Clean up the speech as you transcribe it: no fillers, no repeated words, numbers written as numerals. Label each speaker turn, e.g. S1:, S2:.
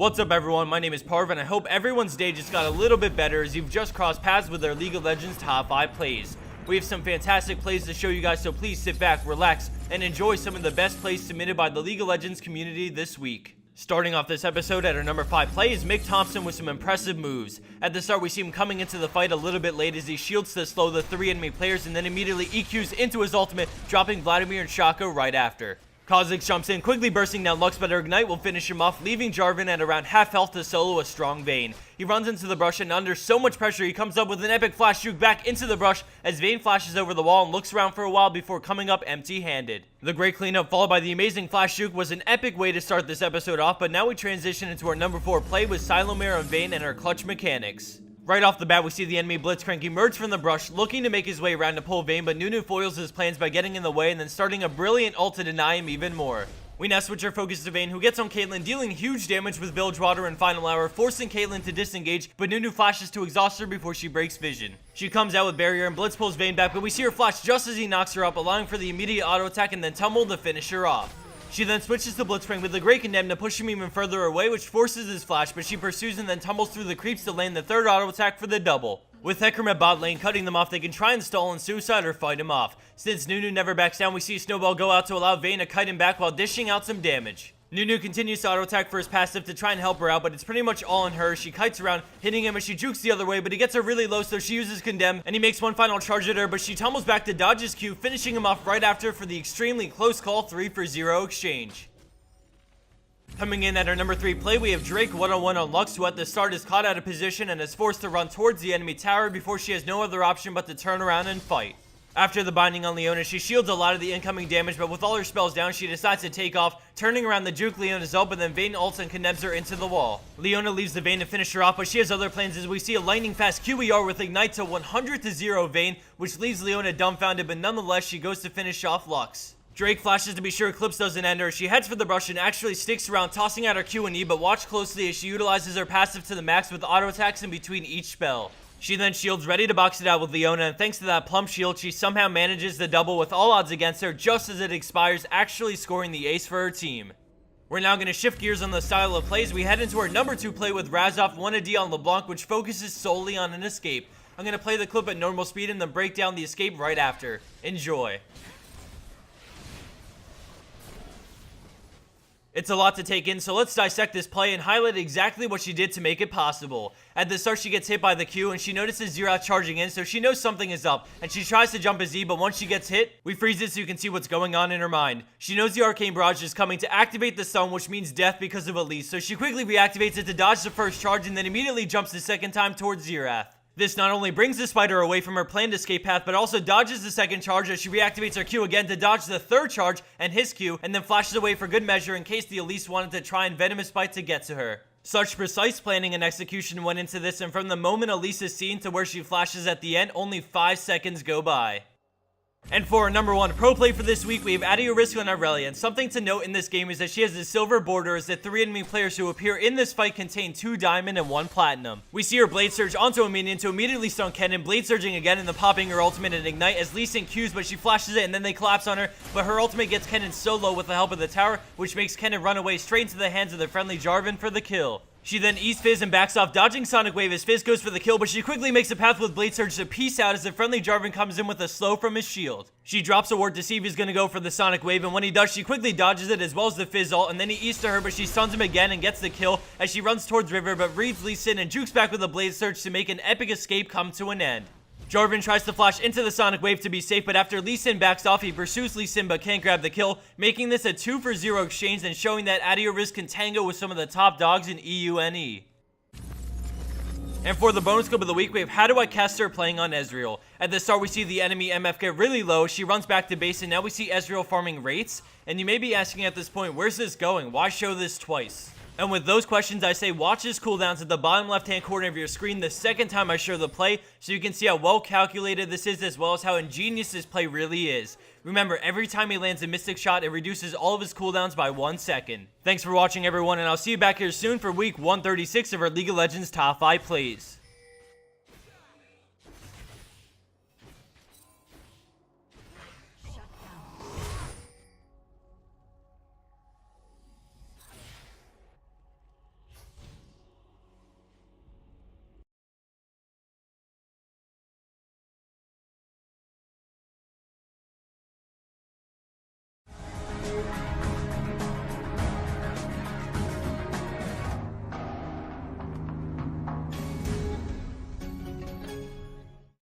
S1: What's up everyone, my name is Parv and I hope everyone's day just got a little bit better as you've just crossed paths with our League of Legends top 5 plays. We have some fantastic plays to show you guys, so please sit back, relax, and enjoy some of the best plays submitted by the League of Legends community this week. Starting off this episode at our number 5 play is Mick Thompson with some impressive moves. At the start we see him coming into the fight a little bit late as he shields to slow the 3 enemy players and then immediately EQs into his ultimate, dropping Vladimir and Shaka right after. Kha'Zix jumps in, quickly bursting down Lux, but her Ignite will finish him off, leaving Jarvan at around half health to solo a strong Vayne. He runs into the brush and under so much pressure he comes up with an epic flash juke back into the brush as Vayne flashes over the wall and looks around for a while before coming up empty-handed. The great cleanup followed by the amazing flash juke was an epic way to start this episode off, but now we transition into our number 4 play with Silomare on Vayne and her clutch mechanics. Right off the bat, we see the enemy Blitzcrank emerge from the brush, looking to make his way around to pull Vayne, but Nunu foils his plans by getting in the way and then starting a brilliant ult to deny him even more. We now switch our focus to Vayne, who gets on Caitlyn, dealing huge damage with Village Water in final hour, forcing Caitlyn to disengage, but Nunu flashes to exhaust her before she breaks vision. She comes out with barrier and Blitz pulls Vayne back, but we see her flash just as he knocks her up, allowing for the immediate auto attack and then tumble to finish her off. She then switches to Blitzcrank with the Great Condemn to push him even further away, which forces his flash, but she pursues and then tumbles through the creeps to land the third auto attack for the double. With Hecarim at bot lane cutting them off, they can try and stall and suicide or fight him off. Since Nunu never backs down, we see Snowball go out to allow Vayne to kite him back while dishing out some damage. Nunu continues to auto attack for his passive to try and help her out, but it's pretty much all on her. She kites around, hitting him as she jukes the other way, but he gets her really low, so she uses Condemn, and he makes one final charge at her, but she tumbles back to dodge his Q, finishing him off right after for the extremely close call 3-for-0 exchange. Coming in at our number 3 play, we have Drake one-on-one on Lux, who at the start is caught out of position and is forced to run towards the enemy tower before she has no other option but to turn around and fight. After the binding on Leona, she shields a lot of the incoming damage, but with all her spells down, she decides to take off, turning around the juke Leona's up, and then Vayne ults and condemns her into the wall. Leona leaves the Vayne to finish her off, but she has other plans as we see a lightning fast QER with Ignite to 100-0 Vayne, which leaves Leona dumbfounded, but nonetheless, she goes to finish off Lux. Drake flashes to be sure Eclipse doesn't end her. She heads for the brush and actually sticks around, tossing out her Q and E, but watch closely as she utilizes her passive to the max with auto attacks in between each spell. She then shields, ready to box it out with Leona, and thanks to that plump shield, she somehow manages the double with all odds against her just as it expires, actually scoring the ace for her team. We're now going to shift gears on the style of plays. We head into our number 2 play with Razov 1AD on Leblanc, which focuses solely on an escape. I'm going to play the clip at normal speed and then break down the escape right after. Enjoy. It's a lot to take in, so let's dissect this play and highlight exactly what she did to make it possible. At the start, she gets hit by the Q, and she notices Xerath charging in, so she knows something is up, and she tries to jump a Z, but once she gets hit, we freeze it so you can see what's going on in her mind. She knows the Arcane Barrage is coming to activate the stun, which means death because of Elise, so she quickly reactivates it to dodge the first charge, and then immediately jumps the second time towards Xerath. This not only brings the spider away from her planned escape path, but also dodges the second charge as she reactivates her Q again to dodge the third charge and his Q, and then flashes away for good measure in case the Elise wanted to try and Venomous Bite to get to her. Such precise planning and execution went into this, and from the moment Elise is seen to where she flashes at the end, only 5 seconds go by. And for our number 1 pro play for this week, we have Adeorisk on Irelia, and something to note in this game is that she has a silver border as the 3 enemy players who appear in this fight contain 2 diamond and 1 platinum. We see her Blade Surge onto a minion to immediately stun Kennen, Blade Surging again and then popping her ultimate and Ignite as Lee Sin Qs, but she flashes it and then they collapse on her, but her ultimate gets Kennen so low with the help of the tower, which makes Kennen run away straight into the hands of the friendly Jarvan for the kill. She then E's Fizz and backs off, dodging Sonic Wave as Fizz goes for the kill, but she quickly makes a path with Blade Surge to peace out as the friendly Jarvan comes in with a slow from his shield. She drops a ward to see if he's gonna go for the Sonic Wave, and when he does, she quickly dodges it as well as the Fizz ult, and then he E's to her, but she stuns him again and gets the kill as she runs towards River, but reads Lee Sin and jukes back with a Blade Surge to make an epic escape come to an end. Jarvan tries to flash into the Sonic Wave to be safe, but after Lee Sin backs off, he pursues Lee Sin but can't grab the kill, making this a 2-for-0 exchange and showing that Adeorisk can tango with some of the top dogs in EUNE. And for the bonus clip of the week, we have How Do I Cast Her playing on Ezreal. At the start, we see the enemy MF get really low, she runs back to base, and now we see Ezreal farming rates. And you may be asking at this point, where's this going? Why show this twice? And with those questions, I say watch his cooldowns at the bottom left-hand corner of your screen the second time I show the play, so you can see how well calculated this is as well as how ingenious this play really is. Remember, every time he lands a Mystic Shot, it reduces all of his cooldowns by 1 second. Thanks for watching everyone, and I'll see you back here soon for week 136 of our League of Legends top 5 plays.